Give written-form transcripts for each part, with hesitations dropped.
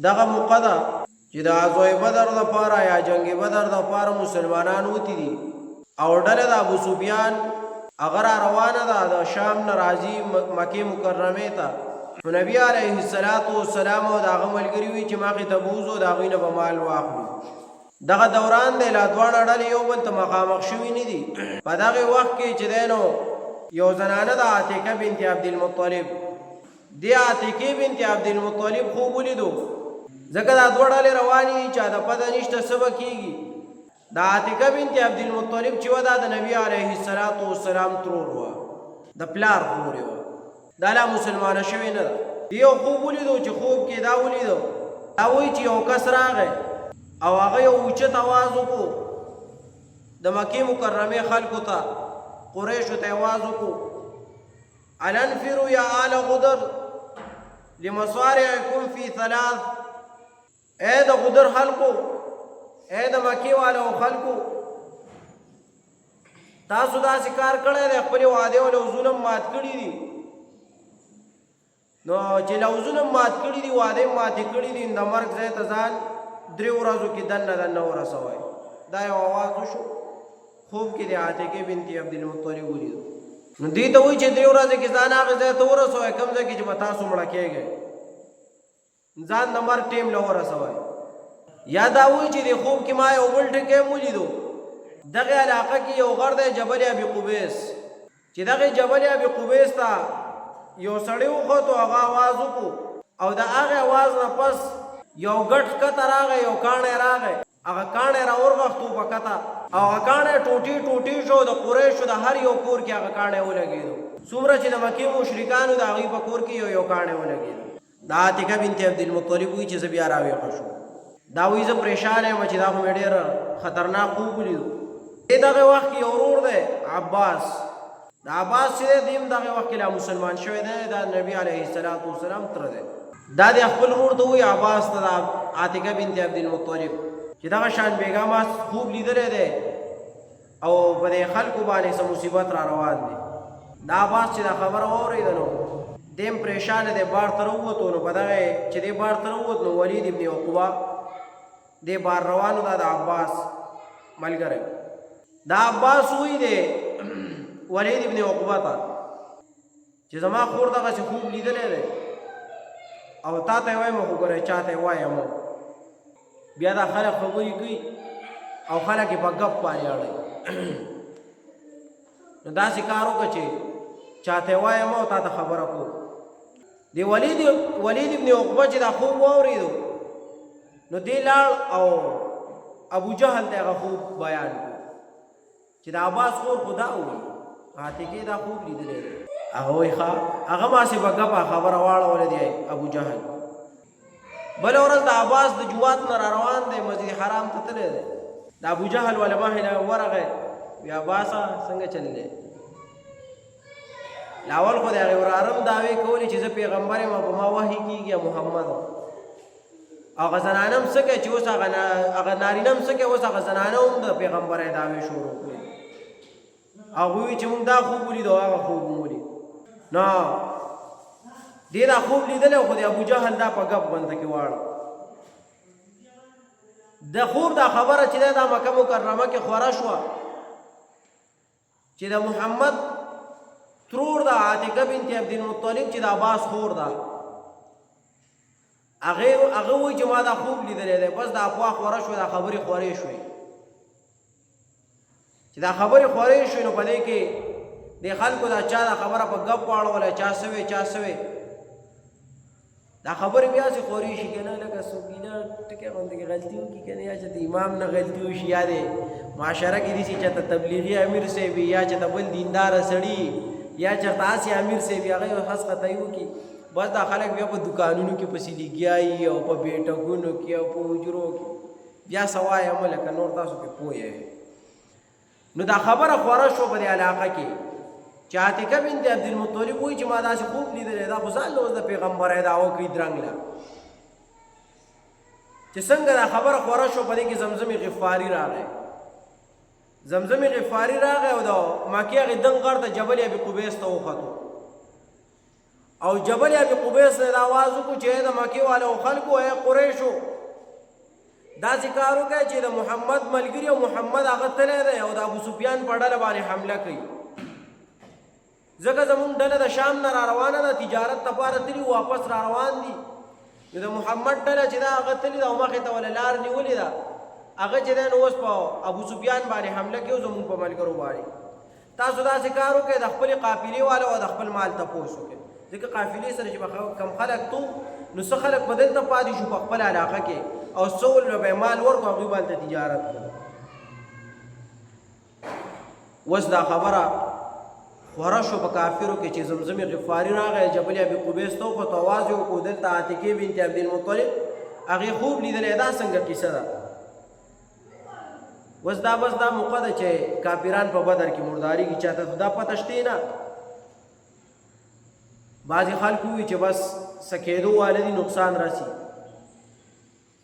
دغه موقع ده چې د غزوه بدر دپاره یا جنگ بدر دپاره مسلمانان وتي دي او ډله د ابو سفیان هغه را روانه ده د شام نه راځي مکې مکرمې ته. نو نبي علیه السلام او د هغه ملګري وي چې مخې ته بوځو د هغوی نه به مال واخلو. دغه دوران دی لا دواړه ډلې یو بل ته مخامخ شوي نه دي. په دغې وخت کې چې دی نو یو زنانه د عتیقه بنت عبدالمطلب دې عتیقې بنت عبدالمطلب خوب ولیدو، ځکه دا دوه ډلې روانې دي چا د پته نشته څه به کېږي. د عتیقه بنت عبدالمطلب چې وه دا د نبي علیه السلام ترور وه، د پلار خورې وه، دا لا مسلمانه شوې نه ده. یو خوب ولیدو چې خوب کې دا ولیدو، دا وایي چې یو کس راغی او هغه یو اوچت اواز وکړو د مکې مکرمې خلکو ته، قریشو ته اواز وکړو ان انفروا یا آل غدر لمصارعکم فی ثلاث. اے د غدر خلکو، اے د مکې والو خلکو، تاسو داسې کار کړی دی، خپلې وعدې او لوزونه مات کړي دي. نو چې لوزونه مات کړي دي، وعدې ماتې کړي دي، د مرګ ځای ته ځان 3 ورځو کې دننه ورسوئ. دا یو آواز وشو، خوب کې د عتیقې بنت عبدالمطلب ولیدو. نو دې ته وایي چې 3 ورځې کې ځان هغې ځای ته ورسوئ کوم ځای کې چې به تاسو مړه کېږئ، ځان د مرګ ټیم له ورسوئ. یا دا وایي چې د خوب کې ما یو بل ټکی هم ولیدو، دغې علاقه کې یو غر دی جبل ابي قبیس، چې دغې جبل ابي قبیس ته یو سړی وخوتو، هغه آواز وکړو او د هغې آواز نه پس یو ګټ ښکته راغی، یو کاڼی راغی، هغه کاڼی را ورغښتو په کته او هغه کاڼی ټوټې ټوټې شو. د قریشو د هر یو کور کې هغه کاڼی ولګېدو، څومره چې د مکې مشرکانو د هغوی په کور کې یو کاڼی ولګېدو. د عتیقه بنت عبدالمطلب وایي چې زه بیا راویښه شوم. دا وایي زه پریشان یم چې دا خو مې ډېر خطرناک خوب ولیدو. دغه وخت کې یو ورور دی عباس، د عباس چې دی دیم دغه وخت کې لا مسلمان شوی دی، دا نبي علیه السلام تره دی. دا د خپل ورور ته وایي عباس ته د عتیقه بنت عبدالمطلب چې دغه شان بیګا ما خوب لیدلی دی او په دې خلکو باندې څه مصیبت را روان دی. دا عباس چې دا خبره واورېده نو دیم پریشانه دی، بار ته راووتو. نو په دغه چې دی بار ته راووت نو ولید ابن عقبه دی بار روانو، دا د عباس ملګری. دا عباس وایي دی ولید ابن عقبه ته چې زما خور دغسې خوب لیدلی دی او تا ته یې وایم خو ګوره چا ته یې وایم. بیا دا خلک خبرې کوي او خلک یې په ګپ باندې اړوي. نو داسې کار وکړه چې چا ته یې وایم او تا ته خبره کوو. د ولید ابن عقبه چې دا خوب واورېدو نو دی لاړ او ابو جهل ته هغه خوب بیان کړو چې د عباس خور خو دا وایي عتیقې دا خوب لیدلی دی. هغه وایي ښه، هغه ماسې په ګپه خبره واړوله دی ابو جهل. بله ورځ د عباس د جوات نه را روان دی، مسجد حرام ته تللی دی. د ابو جهل والا مخې نه ورغی، وی عباسه څنګه چل دی؟ لاول خو د هغې ورارم دعوې کولې چې زه پیغمبر یم او په ما وحي کېږي محمد. هغه زنانه هم څه کوي چې اوس هغه نارینه هم څه کوي، اوس هغه زنانه هم د پیغمبرۍ دعوې شروع کړي. هغوی وایي چې موږ دا خوب ولید او هغه خوب هم ولید. نو دې دا خوب لیدلی خو د ابو جهل دا په ګپ بنده کې واړه. د خوب دا خبره چې دا مکه مکرمه کې خوره شوه چې د محمد ترور د عتیقه بنت عبدالمطلب چې د عباس خور ده، هغه وایي چې ما دا خوب لیدلی دی. بس دا افواه خوره شوه، دا خبرې خورې شوې. چې دا خبرې خورې شوې نو په دې کې د خلکو دا چا دا خبره په ګپ واړوله، چا څه وی دا خبرې بیا چې خورې شي که نه، لکه څوکیله ټکی غوندې کې غلطي وکړي که نه، یا چې د امام نه غلطي وشي، یا د معاشره کې داسې چېرته تبلیغي امیر صاحب وي، یا چېرته بل دینداره سړي، یا چېرته هسې امیر صاحب وي، هغه یو خاص خطایي وکړي. بس دا خلک بیا په دوکانونو کې پسې لګیا وي او په بیټکونو کې او په حجرو کې بیا څه وایم لکه نور تاسو پې پوه یې. نو دا خبره خوره شوه په دې علاقه کې چې عتیقه بنت عبدالمطلب وایي چې ما داسې خوب لیدلی، دا خو ځان له اوس د پیغمبرۍ دعوه کوي درنګله. چې څنګه دا خبره خوره شوه په دې کې زمزم غفاري راغی. زمزم غفاري راغی او د مکې هغې دنګ غر ته جبل ابي قبیس ته وختو او جبل ابي قبیس نے आवाज کو چې د مکی والو خلکو اے قریشو دا ذکرو کوي چې د محمد ملګری او محمد هغه تللی دی او د ابو سفیان په ډله باندې حمله کوي ځکه زمونږ ډله د شام نه را روانه ده تجارت لپاره تلي واپس را روان دي نو د محمد ډله چې دا هغه تللي ده او مخې ته ولې لار نیولې ده هغه چې دی نو اوس په ابو سفیان باندې حمله کوي او زمونږ په ملګرو باندې تاسو داسې کار وکړئ د خپلې قافلې والو او د خپل مال تپوس وکړئ ځکه قافلې سره چې به کم خلک تو نو څه خلک به دلته پاتې شو په خپل علاقه کې او څه به مال ورکړو هغوی باندې تجارت کړو اوس دا خبره خوره شو په کافرو کې چې زمزم غفاري راغی جبل ابي قبیس ته وکړو آواز یې وکړو دلته عاتکې بنت عبدالمطلب هغې خوب لیدلی دا څنګه کیسه ده اوس دا بس دا موقع ده چې کافران په بدر کې مردارېږي چاته دا پته شته نه بعضې خلک ووایي چې بس سکېدو واله دي نقصان راسي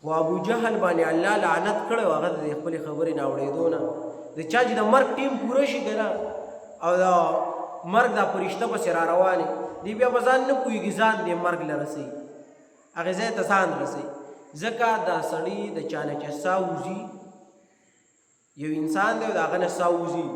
خو ابو جهل باندې الله لعنت کړی و هغه د خپلې خبرې نه اورېدو نه د چا چې د مرګ ټیم پوره شي که نه او د مرګ دا فرشته پسې را روانې دی بیا به ځان نه پوهېږي ځان دې مرګ له رسوي هغې ځای ته ځان رسوي ځکه دا سړي د چا نه چې ساه وځي یو انسان دی او د هغه نه ساه وځي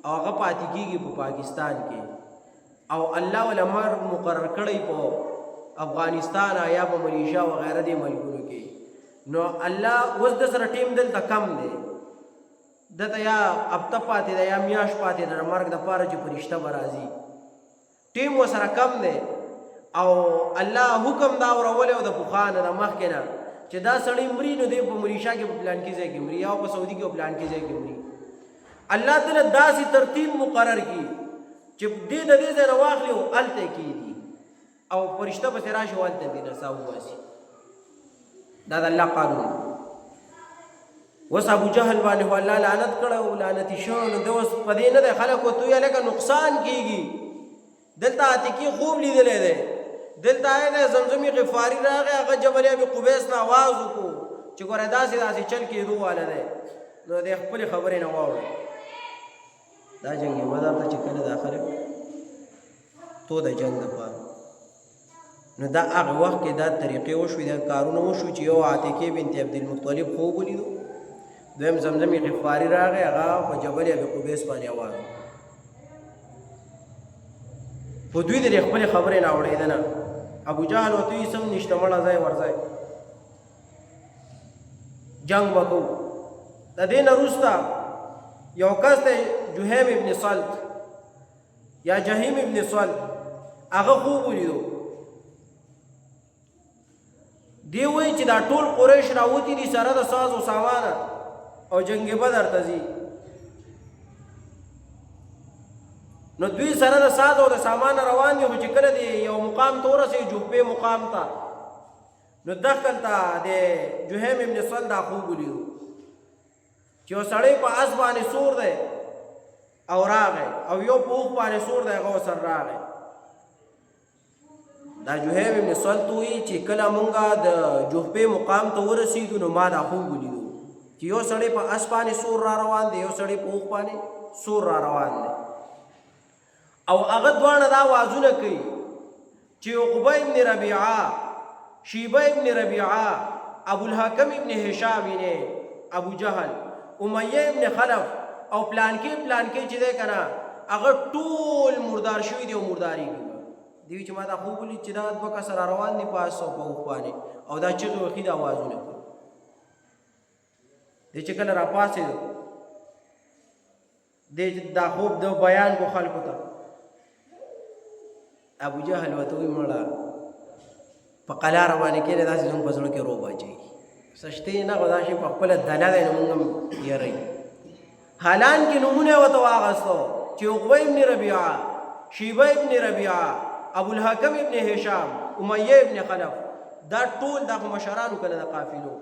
او هغه پاتې کېږي په پاکستان کې او الله ولا مرګ مقرر کړی په افغانستان یا په ملیشیا وغیره دې ملکونو کې نو الله اوس د سره ټیم دلته کم دی دته یا هفته پاتې ده یا میاشت پاتې ده د مرګ دپاره چې فرشته به راځي ټیم ورسره کم دی او الله حکم دا ورولی او د پخوا نه د مخکې نه چې دا سړی مري نو دی په ملیشیا کې په پلان کې ځای کې مري یا په سعودي کې په پلان کې ځای کې مري الله تعالی داسې ترتیب مقرر کړي چې دې د دې ځای نه واخلي او هلته یې کېږي او فرشته پسې راشي او هلته دې نه ساه وباسي دا د الله قانون اوس ابو جهل باندې خو الله لعنت کړی او لعنتي شوی نو ده اوس په دې نه دی خلکو ته ویې لکه نقصان کېږي دلته عتیقې خوب لیدلی دی دلته آی دی زمزمې غفاري راغی هغه جبل ابي قبیس نه آواز وکړو چې ګوره داسې داسې چل کېدو واله دی نو د خپلې خبرې نه واوړه دا جنګ بدر ته چې کله دا خلک تو د جنګ دپاره نو دا هغه وخت کې دا طریقې وشوې دا کارونه وشو چې یو عاتکې بنت عبدالمطلب خوب ولیدو دویم زمزمې غفاري راغی هغه په جبل ابي قبیس باندې آواز خو دوی د خپلې خبرې نه اورېدنه ابو جهل ورته وایي سم نشته مړه ځای ورځئ جنګ به کوو د دې نه وروسته یو کس دی جهیم ابن صلت یا جهیم ابن صلت هغه خوب ولیدو دی وایي چې دا ټول قریش راوتي دي سره د ساز و سامانه او جنگ بدر ته ځي نو دوی سره د ساز او د سامان روان دي خو چې کله د یو مقام ته ورسېږي جوپې مقام ته نو دهلته د جهیم ابن صلت دا خوب ولیدو چې یو سړی په اس باندې سور دی او راغی او یو په اوښ باندې سور دی هغه ورسره راغی دا جهیم ابن صلت وایي چې کله مونږ د جوپې مقام ته ورسېدو نو ما دا خوب ولیدو چې یو سړی په اس باندې سور را روان دی یو سړی په اوښ باندې سور را روان دی او هغه دواړه دا آوازونه کوي چې عقبه ابن ربیعه شیبه ابن ربیعه ابوالحکم ابن هشام ابو جهل امیه ابن خلف او پلانکې چې دی که نه هغه ټول مردار شوي دي او مردارېږي دوی چې ما دا خوب ولید چې دا دوه کسه را روان دي په اس او په اوښ باندې او دا چغې وښي د اوازونه کوي دی چې کله راپاڅېدو دی دا خوب د بیان کو خلکو ته ابو جهل ورته وایي مړه په قلاره باندې کېنې داسې زموږ په زړه کې روب اچوي څه شته نه خو دا شی په خپله دله دی نو موږ هم یېروي حالان کې نومونه یې ورته واخیستو چې عقبه ابن ربیعه شیبه ابن ربیعه ابوالحکم ابن هشام امیه ابن خلف دا ټول دا خو مشرانو کنه د قافلو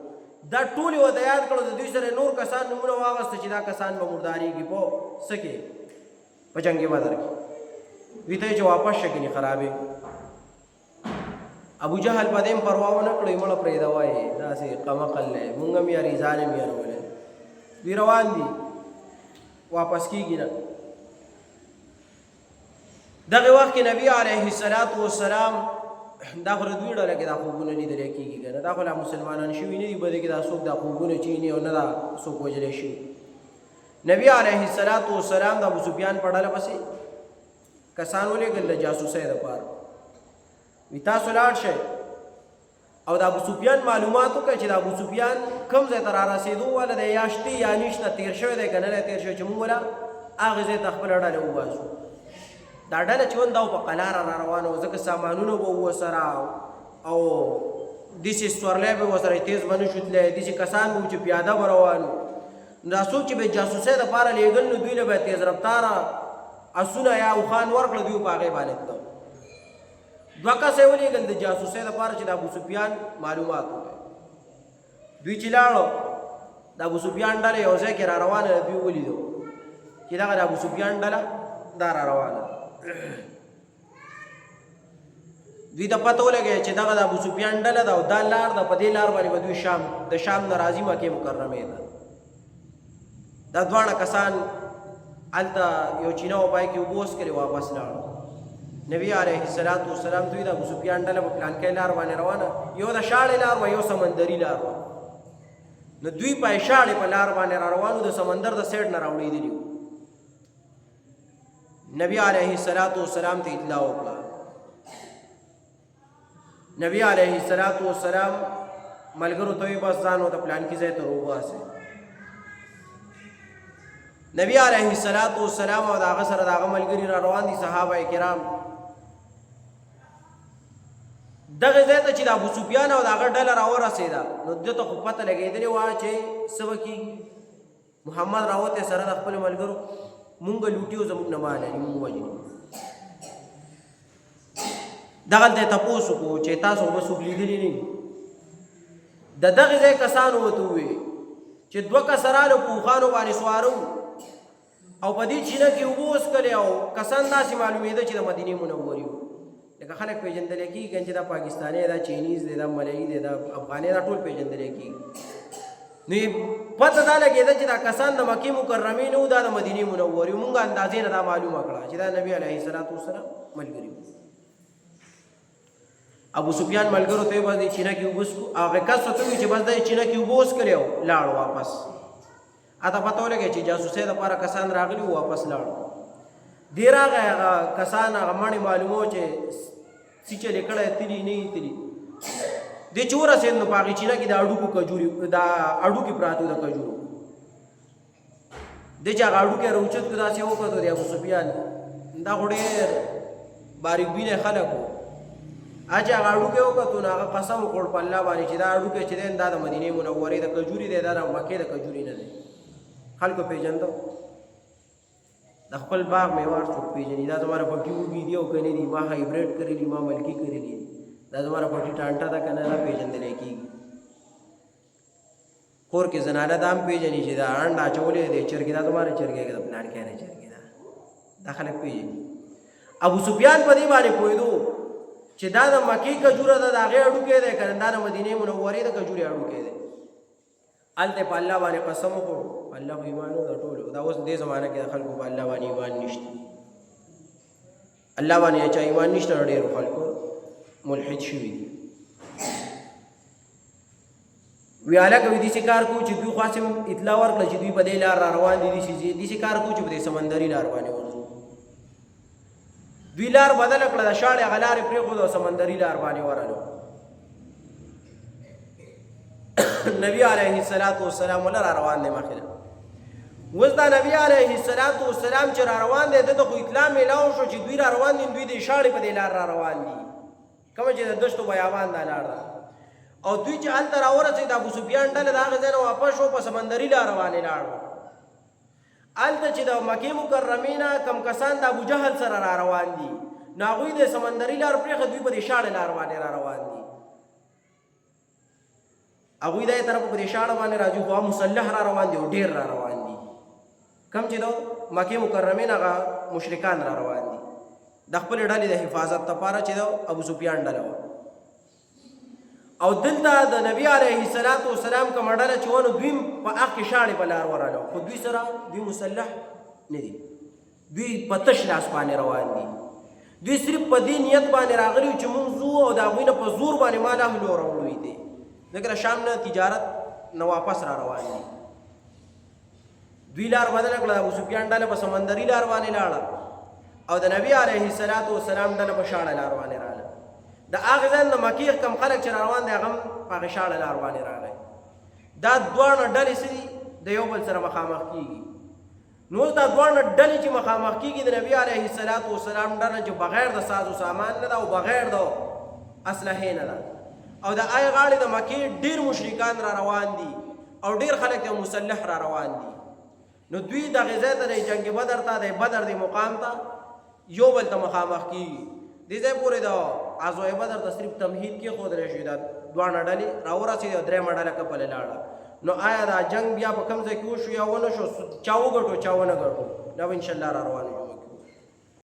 دا ټول یې ورته یاد کړو د دوی سره نور کسان نومونه واخیسته چې دا کسان به مردارېږي په څه کې په جنګ بدر کې وی ته چې واپس شه کني خرابې ابو جهل په دې هم پروا ونه کړی مړه پرېږده وایي داسې قمقل دی مونږ هم یاري ځان هم یارولی دوی روان دي واپس کېږي نه دغه وخت کې نبی علیه الصلاۃ والسلام دا خو دوی ډله کې دا خوبونه لیدل کېږي که نه، دا خو لا مسلمانان شوي نه دي، بده کې دا څوک دا خوبونه چیني او نه دا څوک وجلی شي. نبی علیه الصلاۃ والسلام د ابو سفیان په ډله پسې کسان ولېږل د جاسوسۍ دپاره، وي تاسو لاړ شئ او د ابو سفیان معلومات وکړئ چې د ابو سفیان کوم ځای ته را رسېدو والا دی، یا شتې یا نشته، تېر شوی دی که نه دی تېر شوی، چې موږ وله هغې ځای ته خپله ډله وباسو. دا ډله چې دا په قلاره را روانه وه، ځکه سامانونه به ورسره او داسې سورلی به ورسره تیز به نه شو تللی، داسې کسان به وو چې پیاده به روان وو. نو دا څوک چې به جاسوسۍ دپاره لېږل نو دوی له به تیز رفتاره اسونه یا اوښان ورکړه، دوی په هغې باندې تلل. دوه کسه یې ولېږل د جاسوسۍ دپاره چې د ابو سفیان معلومات وکړي. دوی چې لاړو د ابو سفیان ډله یو ځای کې را روانه ده، دوی ولیدو چې دغه د ابو سفیان ډله دا را روانه ده. دوی ته پته ولګی چې دغه د ابو سفیان ډله ده او دا لار ده، په دې لار باندې به دوی د شام نه راځي مکې مکرمې ته. دا دواړه کسان هلته یو چینه و پای کې اوبه وڅښلې، واپس لاړو. نبی علیه الصلاۃ والسلام دوی د ابو سفیان ډله په پلانکۍ لار باندې روانه، یو د شاړې لار وه، یو سمندري لار وه. نو دوی په شاړې په لار باندې را روانو، د سمندر د سیډ نه راوړېدلي وو. نبی علیه الصلاۃ والسلام ته اطلاع وکړه. نبی علیه الصلاۃ والسلام ملګرو ته وی بس ځان ورته پلانکي ځای ته وباسئ. نبی علیه الصلاۃ والسلام او د هغه سره د هغه ملګري را روان دي صحابه کرام. دغه ځای ته چې د ابو سفیان او د هغه ډله راورسېده نو ده ته خو پته لګېدلې وه چې څه به کېږي. محمد راوتی سره د خپلو ملګرو، مونږ لوټي او زموږ نه مال علي، مونږ ووژني. دغلته یې تپوس وکړو چې تاسو به څوک لیدلي نه دي. د دغې ځای کسانو ورته وویل چې دوه کسه راله په اوښانو باندې سواره او په دې چینه کې اوبه وڅښلې او کسان داسې معلومېده چې د مدینې منورې وو. لکه خلک پېژندلی کېږي چې دا پاکستانی دی، دا چینیز دی، دا ملایي دی، دا افغاني، دا ټول پېژندلی کېږي. نو پته دا لګېده چې دا کسان د مکې مکرمې نه وو، دا د مدینې منورې وو. مونږ اندازې نه دا معلومه کړه چې دا نبي علیه الصلاۃ والسلام ملګري وو. ابو سفیان ملګرو ته یې بس دې چینه کې اوبه څښو، هغه کس ورته ووایي چې بس دا چینه کې اوبه وڅښلې او لاړ واپس. اته پته ولګی چې جاسوسۍ دپاره کسان راغلي وو، واپس لاړو. دې راغی هغه کسان، هغه مڼې معلومو چې سیچلې کړی تلي نه یې تلي. دې چې ورسېد نو په هغې چینه کې د اډوکو کجوري، دا اډوکې پراته وو د کجورو. دې چې هغه اډوکی راوچت کړو، داسې وکتو د ابو سفیان، دا خو ډېر باریک بینه خلک وو. چې هغه اډوکی وکتو نو هغه قسم وکړ په الله باندې چې دا اډوکی چې دی دا د مدینې منورې د کجوري دی، دا د مکې د کجوري نه دی. خلکو پېژنده، د خپل باغ میوه څوک پېژني، دا زما پټي وږي دي او که نه دي، ما هایبریډ کړي دي، ما ملکي کړي دي، دا زما پټي ټانټه ده که نه، نه پېژندلی کېږي. کور کې زنانه دا هم پېژني چې دا انډ اچولی دی، چرګې دا زما نه چرګې ده، د پلانکۍ نه چرګې ده، دا خلک پېژني. ابو سفیان په دې باندې پوهېدو چې دا د مکې کجوره ده، د هغې اډوکی دی، که نه دا د مدینې منورې د کجورې اډوکی دی. هلته په الله باندې قسم وکړو، الله خو ایمان د ټولو. دا اوس دې زمانه کې د خلکو په الله باندې ایمان نشته، الله باندې چا ایمان نشته، ډېرو خلکو ملحد شوي دي. وی هلکه وي داسې کار کوو چې دوی خاص اطلاع ورکړه چې دوی په دې لار را روان دي، داسې کار کوو چې په دې سمندري لار باندې ورځو. دوی لار بدله کړه، د شاړې هغه لارې پرېښودو او سمندري لار باندې ورغلو. نبی علیه الصلاۃ والسلام ولا را روان دی مخې له. اوس دا نبی علیه الصلاۃ والسلام چې را روان دی، ده ته خو اطلاع میلاو شو چې دوی را روان دي، دوی د شاړې په دې لار را روان دي، کومه چې د دشتو بیابان دا لار ده. او دوی چې هلته راورسېد، ابو سفیان ډله د هغې ځای نه واپس شو، په سمندري لاره باندې لاړو. هلته چې د مکې مکرمې نه کم کسان د ابوجهل سره را روان دي، نو هغوی د سمندري لار پرېښه، دوی په دې شاړې لار باندې را روان دي. هغوی دغې طرف په دې شاړه باندې راځي، خو مسلح را روان دي او ډېر را روان دي. کم چې د مکې مکرمې نه هغه مشرکان را روان دي د خپلې ډلې د حفاظت لپاره چې د ابو سفیان ډله وه. او دلته د نبي علیه الصلاۃ والسلام کومه ډله چې وه نو دوی په حق کې شاړې په لار ورغلو، خو دوی سره دوی مسلح نه دي، دوی په تش لاس باندې روان دي. دوی صرف په دې نیت باندې راغلي چې موږ ځو او د هغوی نه په زور باندې مال اخلو او راوړو دي ځکه شام نه تجارت نه واپس را روان دي دوی لار بدله کړه ابو سفیان ډله په سمندري لار باندې لاړه او د نبی علیه الصلاۃ والسلام ډله په شاړه لار باندې راغله د هغه ځای نه مکی کم خلک چې روان دي هغه په شاړه لار باندې راغی دا دواړه ډلې سړي د یو بل سره مخامخ کیږي نو دا دواړه ډلې چې مخامخ کیږي د نبی علیه الصلاۃ والسلام ډله چې بغیر د ساز و سامان نه ده او بغیر د اسلحې نه ده او د آی غاړې د مکې ډیر مشرکان را روان دي او ډیر خلک د مسلح را روان دي نو دوی د غزا ته د جنگ بدر ته د بدر د مقام ته یو بل ته مخامخ کیږي دې ځای پورې د غزوه بدر د صرف تمهید کې خود راشي دا دواړه ډلې راورسېدې او درې مډاله کپل لاړه نو آیا دا جنگ بیا په کوم ځای کې وشو یا ونه شو چا وګټو چا ونه ګټو دا ان شاء الله را روان